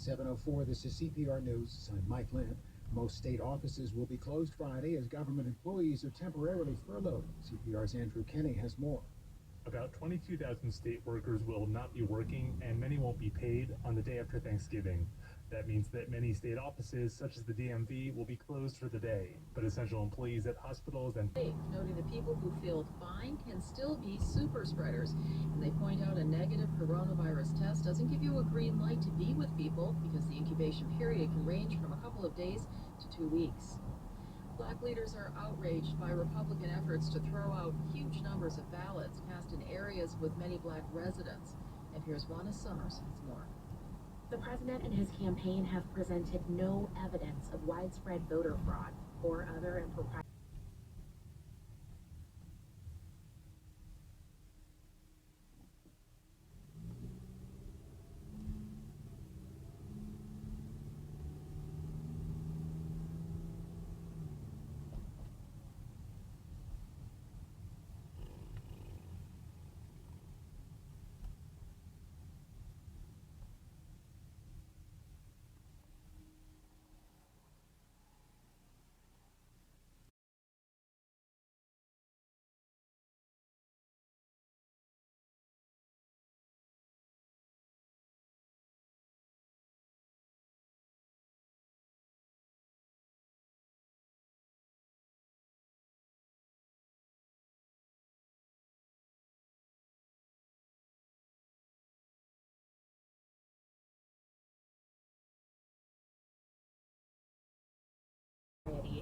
at 7:04. This is CPR News. I'm Mike Lynn. Most state offices will be closed Friday as government employees are temporarily furloughed. CPR's Andrew Kenny has more. About 22,000 state workers will not be working, and many won't be paid on the day after Thanksgiving. That means that many state offices, such as the DMV, will be closed for the day, but essential employees at hospitals and noting that people who feel fine can still be super spreaders. And they point out a negative coronavirus test doesn't give you a green light to be with people because the incubation period can range from a couple of days to 2 weeks. Black leaders are outraged by Republican efforts to throw out huge numbers of ballots cast in areas with many black residents. And here's Juana Summers with more. The president and his campaign have presented no evidence of widespread voter fraud or other improprieties.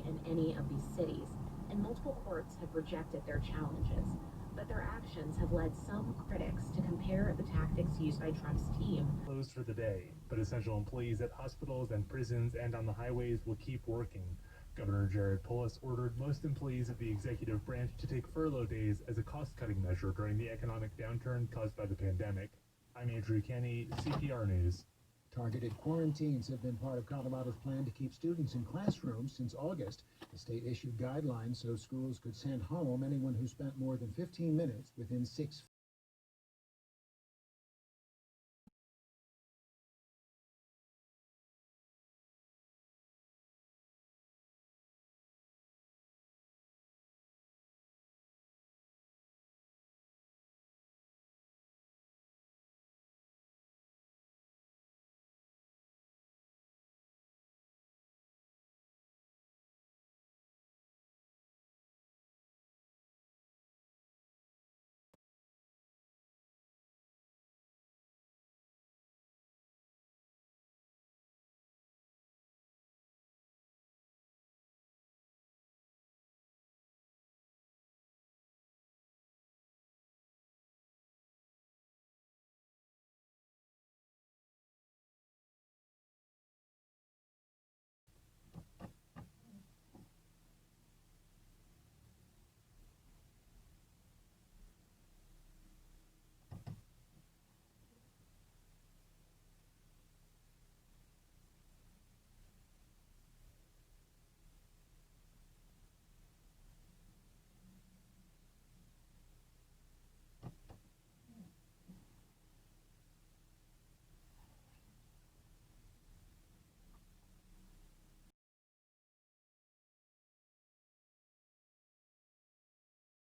In any of these cities, and multiple courts have rejected their challenges, but their actions have led some critics to compare the tactics used by Trump's team. Closed for the day, but essential employees at hospitals and prisons and on the highways will keep working. Governor Jared Polis ordered most employees of the executive branch to take furlough days as a cost-cutting measure during the economic downturn caused by the pandemic. I'm Andrew Kenny, CPR News. Targeted quarantines have been part of Colorado's plan to keep students in classrooms since August. The state issued guidelines so schools could send home anyone who spent more than 15 minutes within 6